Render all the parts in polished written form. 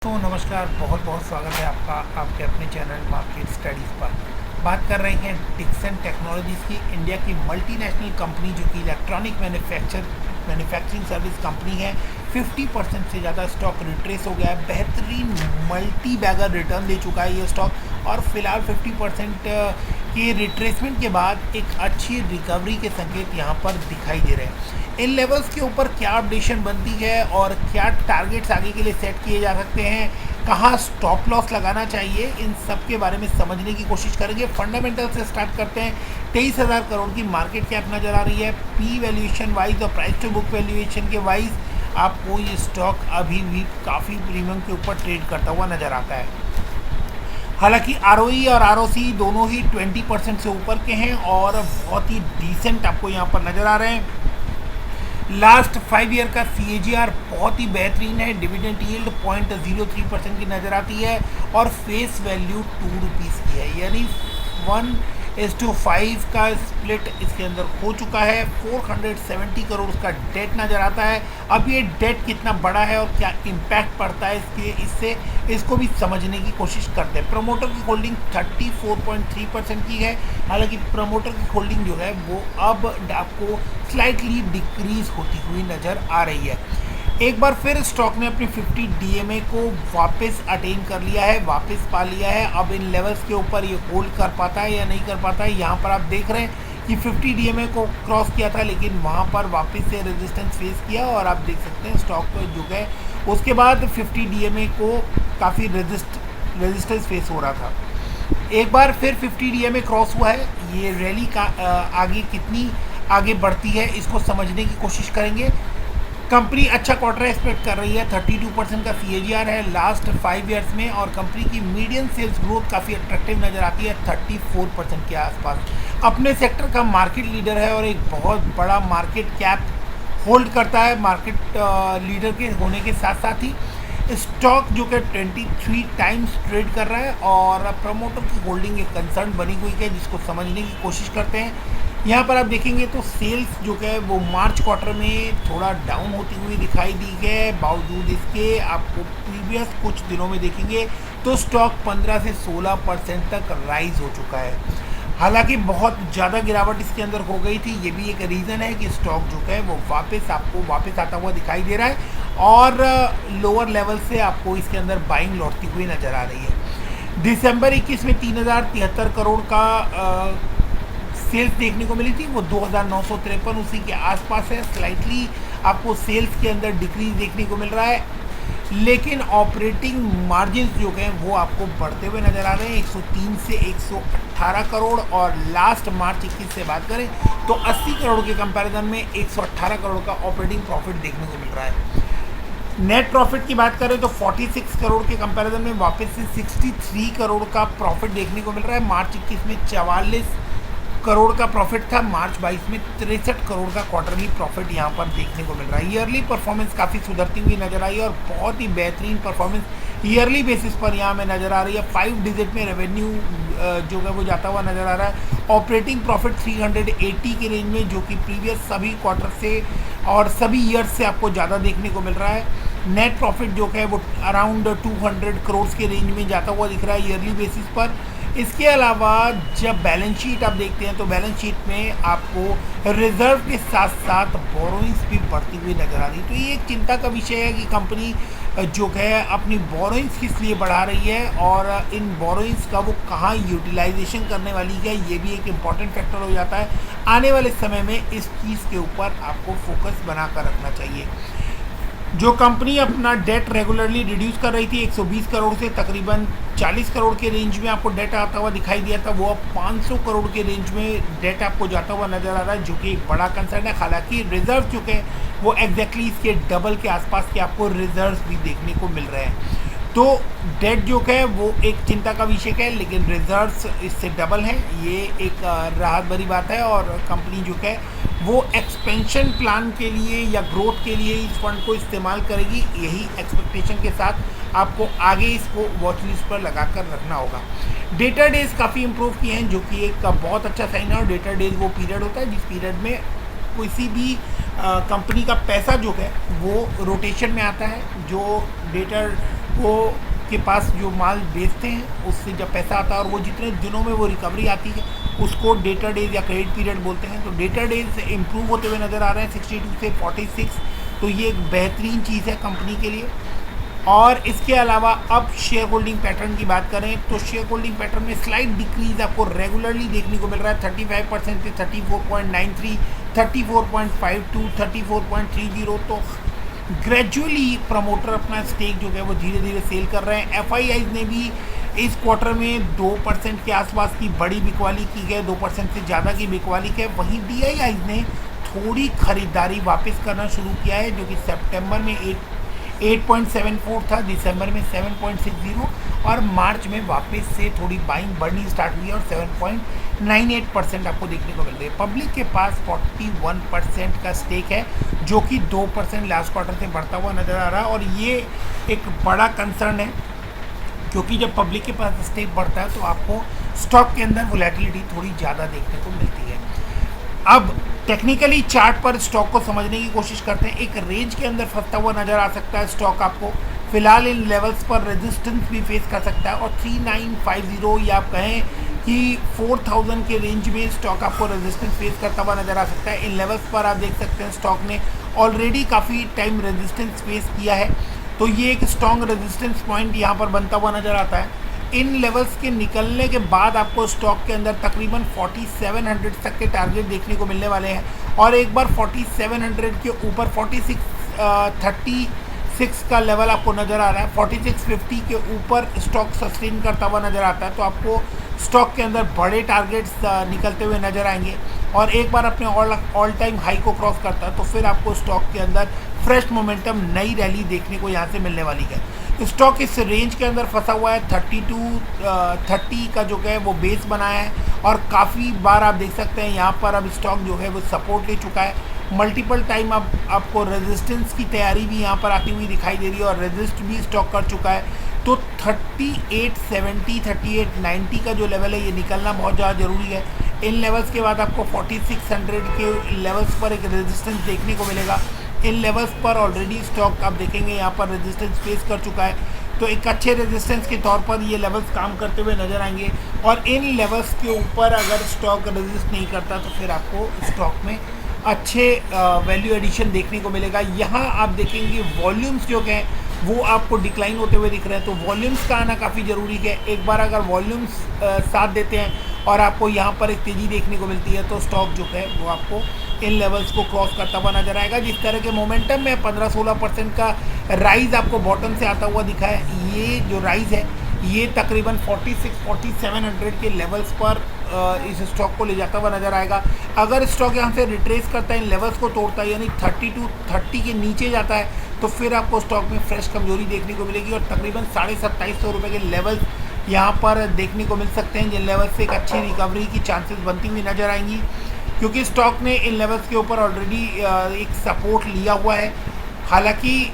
तो नमस्कार, बहुत बहुत स्वागत है आपका आपके अपने चैनल मार्केट स्टडीज़ पर। बात कर रहे हैं डिक्सन टेक्नोलॉजीज़ की, इंडिया की मल्टीनेशनल कंपनी जो कि इलेक्ट्रॉनिक मैन्युफैक्चरिंग सर्विस कंपनी है। 50% से ज़्यादा स्टॉक रिट्रेस हो गया है। बेहतरीन मल्टी बैगर रिटर्न दे चुका है ये स्टॉक, और फिलहाल 50% के रिट्रेसमेंट के बाद एक अच्छी रिकवरी के संकेत यहाँ पर दिखाई दे रहे हैं। इन लेवल्स के ऊपर क्या अपडेशन बनती है और क्या टारगेट्स आगे के लिए सेट किए जा सकते हैं, कहाँ स्टॉप लॉस लगाना चाहिए, इन सब के बारे में समझने की कोशिश करेंगे। फंडामेंटल से स्टार्ट करते हैं। 23,000 करोड़ की मार्केट कैप नज़र आ रही है। पी वैल्यूएशन वाइज और प्राइस टू बुक वैल्यूएशन के वाइज आपको ये स्टॉक अभी भी काफ़ी प्रीमियम के ऊपर ट्रेड करता हुआ नज़र आता है। हालांकि आरओई और आरओसी दोनों ही 20% से ऊपर के हैं और बहुत ही डिसेंट आपको यहाँ पर नज़र आ रहे हैं। लास्ट 5 ईयर का CAGR बहुत ही बेहतरीन है। डिविडेंड यील्ड 0.03% की नज़र आती है और फेस वैल्यू 2 रुपीज़ की है, यानी 1:5 का स्प्लिट इसके अंदर हो चुका है। 470 करोड़ का डेट नज़र आता है। अब ये डेट कितना बड़ा है और क्या इम्पैक्ट पड़ता है इससे इसको भी समझने की कोशिश करते हैं। प्रमोटर की होल्डिंग 34.3% की है। हालांकि प्रमोटर की होल्डिंग जो है वो अब आपको स्लाइटली डिक्रीज होती हुई नज़र आ रही है। एक बार फिर स्टॉक ने अपनी 50 DMA को वापस अटेन कर लिया है, वापस पा लिया है। अब इन लेवल्स के ऊपर ये होल्ड कर पाता है या नहीं कर पाता है। यहाँ पर आप देख रहे हैं कि 50 DMA को क्रॉस किया था, लेकिन वहाँ पर वापस से रेजिस्टेंस फेस किया और आप देख सकते हैं स्टॉक जो है उसके बाद 50 DMA को काफ़ी रेजिस्टेंस फेस हो रहा था। एक बार फिर 50 DMA क्रॉस हुआ है। ये रैली का आगे कितनी आगे बढ़ती है इसको समझने की कोशिश करेंगे। कंपनी अच्छा क्वार्टर एक्सपेक्ट कर रही है। 32% का CAGR है लास्ट 5 ईयर्स में, और कंपनी की मीडियम सेल्स ग्रोथ काफ़ी अट्रैक्टिव नज़र आती है 34% के आसपास। अपने सेक्टर का मार्केट लीडर है और एक बहुत बड़ा मार्केट कैप होल्ड करता है। मार्केट लीडर के होने के साथ साथ ही स्टॉक जो कि 23 टाइम्स ट्रेड कर रहा है, और प्रमोटर की होल्डिंग एक कंसर्न बनी हुई है जिसको समझने की कोशिश करते हैं। यहाँ पर आप देखेंगे तो सेल्स जो है वो मार्च क्वार्टर में थोड़ा डाउन होती हुई दिखाई दी है। बावजूद इसके आपको प्रीवियस कुछ दिनों में देखेंगे तो स्टॉक 15 से 16% तक राइज हो चुका है। हालांकि बहुत ज़्यादा गिरावट इसके अंदर हो गई थी, ये भी एक रीज़न है कि स्टॉक जो है वो वापस आता हुआ दिखाई दे रहा है, और लोअर लेवल से आपको इसके अंदर बाइंग लौटती हुई नज़र आ रही है। दिसंबर 21 में 3,073 करोड़ का सेल्स देखने को मिली थी, वो 2,953 उसी के आसपास है। स्लाइटली आपको सेल्स के अंदर डिक्रीज देखने को मिल रहा है, लेकिन ऑपरेटिंग मार्जिन जो हैं वो आपको बढ़ते हुए नज़र आ रहे हैं। 103 से 118 करोड़, और लास्ट मार्च 21 से बात करें तो 80 करोड़ के कंपैरिजन में 118 करोड़ का ऑपरेटिंग प्रॉफिट देखने को मिल रहा है। नेट प्रॉफिट की बात करें तो 46 करोड़ के कंपैरिजन में वापस से 63 करोड़ का प्रॉफिट देखने को मिल रहा है। मार्च 21 में 44 करोड़ का प्रॉफिट था, मार्च 22 में 63 करोड़ का क्वार्टरली प्रॉफिट यहाँ पर देखने को मिल रहा है। ईयरली परफॉर्मेंस काफ़ी सुधरती हुई नजर आई और बहुत ही बेहतरीन परफॉर्मेंस ईयरली बेसिस पर यहाँ में नज़र आ रही है। 5 डिजिट में रेवेन्यू जो है वो जाता हुआ नज़र आ रहा है। ऑपरेटिंग प्रॉफिट 380 के रेंज में, जो कि प्रीवियस सभी क्वार्टर से और सभी ईयर्स से आपको ज़्यादा देखने को मिल रहा है। नेट प्रॉफिट जो है वो अराउंड 200 करोड़ के रेंज में जाता हुआ दिख रहा है ईयरली बेसिस पर। इसके अलावा जब बैलेंस शीट आप देखते हैं तो बैलेंस शीट में आपको रिजर्व के साथ साथ बोरोइंग्स भी बढ़ती हुई नज़र आ रही है। तो ये एक चिंता का विषय है कि कंपनी जो है अपनी बोरोइंग्स किस लिए बढ़ा रही है, और इन बोरोइंग्स का वो कहाँ यूटिलाइजेशन करने वाली है, ये भी एक इम्पॉर्टेंट फैक्टर हो जाता है। आने वाले समय में इस चीज़ के ऊपर आपको फोकस बना कर रखना चाहिए। जो कंपनी अपना डेट रेगुलरली रिड्यूस कर रही थी 120 करोड़ से तकरीबन 40 करोड़ के रेंज में आपको डेट आता हुआ दिखाई दिया था, वो अब 500 करोड़ के रेंज में डेट आपको जाता हुआ नज़र आ रहा है, जो कि एक बड़ा कंसर्न है। हालांकि रिजर्व चुके हैं वो एग्जैक्टली इसके डबल के आसपास के आपको रिजर्व्स भी देखने को मिल रहे हैं। तो डेट जो है वो एक चिंता का विषय है, लेकिन रिजर्व्स इससे डबल हैं, ये एक राहत भरी बात है। और कंपनी जो है वो एक्सपेंशन प्लान के लिए या ग्रोथ के लिए इस फंड को इस्तेमाल करेगी, यही एक्सपेक्टेशन के साथ आपको आगे इसको वॉच लिस्ट पर लगा कर रखना होगा। डेटा डेज काफ़ी इंप्रूव किए हैं, जो कि एक बहुत अच्छा साइन है। और डेटा डेज वो पीरियड होता है जिस पीरियड में किसी भी कंपनी का पैसा जो है वो रोटेशन में आता है। जो डेटर वो के पास जो माल बेचते हैं उससे जब पैसा आता है और वो जितने दिनों में वो रिकवरी आती है उसको डेटर डेज या क्रेडिट पीरियड बोलते हैं। तो डेटर डेज इम्प्रूव होते हुए नज़र आ रहे हैं 62 से 46। तो ये एक बेहतरीन चीज़ है कंपनी के लिए। और इसके अलावा अब शेयर होल्डिंग पैटर्न की बात करें तो शेयर होल्डिंग पैटर्न में स्लाइट डिक्रीज आपको रेगुलरली देखने को मिल रहा है 35% से 34.93, 34.52, 34.30। तो ग्रेजुअली प्रमोटर अपना स्टेक जो है वो धीरे धीरे सेल कर रहे हैं। एफआईआईज ने भी इस क्वार्टर में 2% के आसपास की बड़ी बिकवाली की है, 2% से ज़्यादा की बिकवाली की है। वहीं डीआईआईज ने थोड़ी खरीदारी वापस करना शुरू किया है, जो कि सितंबर में 8.74 था, दिसंबर में 7.60 और मार्च में वापस से थोड़ी बाइंग बढ़नी स्टार्ट हुई है और 7.98% आपको देखने को मिल रही है। पब्लिक के पास 41% का स्टेक है, जो कि 2% लास्ट क्वार्टर से बढ़ता हुआ नज़र आ रहा है। और ये एक बड़ा कंसर्न है, क्योंकि जब पब्लिक के पास स्टेक बढ़ता है तो आपको स्टॉक के अंदर वोलेटिलिटी थोड़ी ज़्यादा देखने को मिलती है। अब टेक्निकली चार्ट पर स्टॉक को समझने की कोशिश करते हैं। एक रेंज के अंदर फंसता हुआ नज़र आ सकता है स्टॉक आपको। फिलहाल इन लेवल्स पर रेजिस्टेंस भी फेस कर सकता है और 3950 या आप कहें कि 4000 के रेंज में स्टॉक आपको रेजिस्टेंस फेस करता हुआ नज़र आ सकता है। इन लेवल्स पर आप देख सकते हैं स्टॉक ने ऑलरेडी काफ़ी टाइम रेजिस्टेंस फेस किया है, तो ये एक स्ट्रॉन्ग रेजिस्टेंस पॉइंट यहाँ पर बनता हुआ नज़र आता है। इन लेवल्स के निकलने के बाद आपको स्टॉक के अंदर तकरीबन 4700 तक के टारगेट देखने को मिलने वाले हैं और एक बार 4700 के ऊपर 36 का लेवल आपको नज़र आ रहा है, 4650 के ऊपर स्टॉक सस्टेन करता हुआ नज़र आता है। तो आपको स्टॉक के अंदर बड़े टारगेट्स निकलते हुए नज़र आएंगे और एक बार अपने ऑल टाइम हाई को क्रॉस करता है तो फिर आपको स्टॉक के अंदर फ्रेश मोमेंटम, नई रैली देखने को यहाँ से मिलने वाली है। स्टॉक इस रेंज के अंदर फंसा हुआ है, 30 का जो है वो बेस बनाया है और काफ़ी बार आप देख सकते हैं यहाँ पर अब स्टॉक जो है वो सपोर्ट ले चुका है। मल्टीपल टाइम अब आपको रेजिस्टेंस की तैयारी भी यहाँ पर आती हुई दिखाई दे रही है और रेजिस्ट भी स्टॉक कर चुका है। तो 3870, 3890 का जो लेवल है ये निकलना बहुत ज़्यादा ज़रूरी है। इन लेवल्स के बाद आपको 4600 के लेवल्स पर एक रेजिस्टेंस देखने को मिलेगा। इन लेवल्स पर ऑलरेडी स्टॉक आप देखेंगे यहाँ पर रेजिस्टेंस फेस कर चुका है, तो एक अच्छे रेजिस्टेंस के तौर पर ये लेवल्स काम करते हुए नज़र आएंगे। और इन लेवल्स के ऊपर अगर स्टॉक रेजिस्ट नहीं करता तो फिर आपको स्टॉक में अच्छे वैल्यू एडिशन देखने को मिलेगा। यहाँ आप देखेंगे वॉल्यूम्स जो हैं वो आपको डिक्लाइन होते हुए दिख रहे हैं, तो वॉल्यूम्स का आना काफ़ी ज़रूरी है। एक बार अगर वॉल्यूम्स साथ देते हैं और आपको यहाँ पर एक तेज़ी देखने को मिलती है तो स्टॉक जो है वो आपको इन लेवल्स को क्रॉस करता हुआ नजर आएगा। जिस तरह के मोमेंटम में 15-16% का राइज़ आपको बॉटम से आता हुआ दिखा है, ये जो राइज़ है ये तकरीबन 4700 के लेवल्स पर इस स्टॉक को ले जाता हुआ नज़र आएगा। अगर स्टॉक यहाँ से रिट्रेस करता है, इन लेवल्स को तोड़ता है, यानी 30 के नीचे जाता है, तो फिर आपको स्टॉक में फ्रेश कमजोरी देखने को मिलेगी और तकरीबन 2750 रुपये के लेवल्स यहाँ पर देखने को मिल सकते हैं, जिन लेवल से एक अच्छी रिकवरी की चांसेस बनती हुई नज़र आएंगी, क्योंकि स्टॉक ने इन लेवल्स के ऊपर ऑलरेडी एक सपोर्ट लिया हुआ है। हालांकि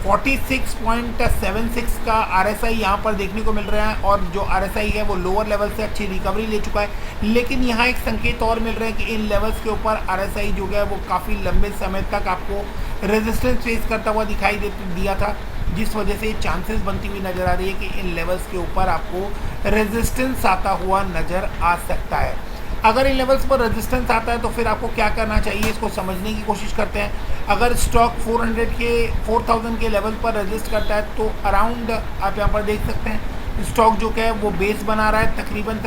46.76 का RSI यहाँ पर देखने को मिल रहा है और जो RSI है वो लोअर लेवल से अच्छी रिकवरी ले चुका है, लेकिन यहाँ एक संकेत और मिल रहा है कि इन लेवल्स के ऊपर RSI जो है वो काफ़ी लंबे समय तक आपको रेजिस्टेंस फेस करता हुआ दिखाई दिया था, जिस वजह से चांसेस बनती हुई नज़र आ रही है कि इन लेवल्स के ऊपर आपको रेजिस्टेंस आता हुआ नज़र आ सकता है। अगर इन लेवल्स पर रेजिस्टेंस आता है तो फिर आपको क्या करना चाहिए, इसको समझने की कोशिश करते हैं। अगर स्टॉक 4000 के लेवल पर रेजिस्ट करता है तो अराउंड आप यहाँ पर देख सकते हैं स्टॉक जो है वो बेस बना रहा है तकरीबन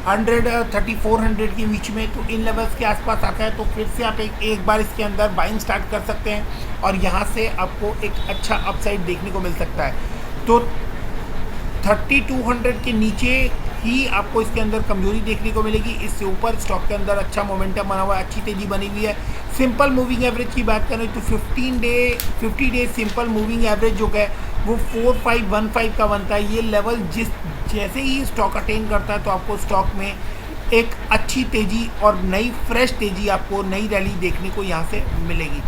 3400 के बीच में। तो इन लेवल्स के आसपास आता है तो फिर से आप एक बार इसके अंदर बाइंग स्टार्ट कर सकते हैं और यहाँ से आपको एक अच्छा अपसाइड देखने को मिल सकता है। तो 3200 के नीचे ही आपको इसके अंदर कमजोरी देखने को मिलेगी, इससे ऊपर स्टॉक के अंदर अच्छा मोमेंटम बना हुआ है, अच्छी तेज़ी बनी हुई है। सिंपल मूविंग एवरेज की बात करें तो 50 डे सिंपल मूविंग एवरेज जो है वो 4515 का बनता है। ये लेवल जैसे ही स्टॉक अटेन करता है तो आपको स्टॉक में एक अच्छी तेज़ी और नई फ्रेश तेज़ी, आपको नई रैली देखने को यहाँ से मिलेगी,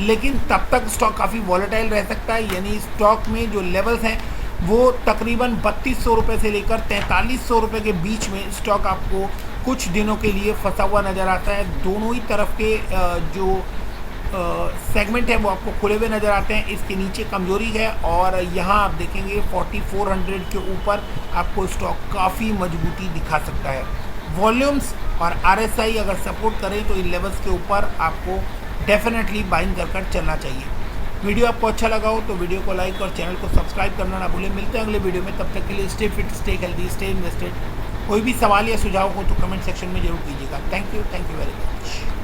लेकिन तब तक स्टॉक काफ़ी वॉलेटाइल रह सकता है। यानी स्टॉक में जो लेवल्स हैं वो तकरीबन 3200 रुपये से लेकर 4300 रुपये के बीच में स्टॉक आपको कुछ दिनों के लिए फंसा हुआ नज़र आता है। दोनों ही तरफ के जो सेगमेंट है वो आपको खुले हुए नज़र आते हैं। इसके नीचे कमजोरी है और यहाँ आप देखेंगे 4400 के ऊपर आपको स्टॉक काफ़ी मजबूती दिखा सकता है। वॉल्यूम्स और RSI अगर सपोर्ट करें तो इन लेवल्स के ऊपर आपको डेफिनेटली बाइंग कर चलना चाहिए। वीडियो आपको अच्छा लगा हो तो वीडियो को लाइक और चैनल को सब्सक्राइब करना ना भूलें। मिलते हैं अगले वीडियो में, तब तक के लिए stay fit, stay healthy, stay invested. कोई भी सवाल या सुझाव हो तो कमेंट सेक्शन में जरूर कीजिएगा। Thank you very much.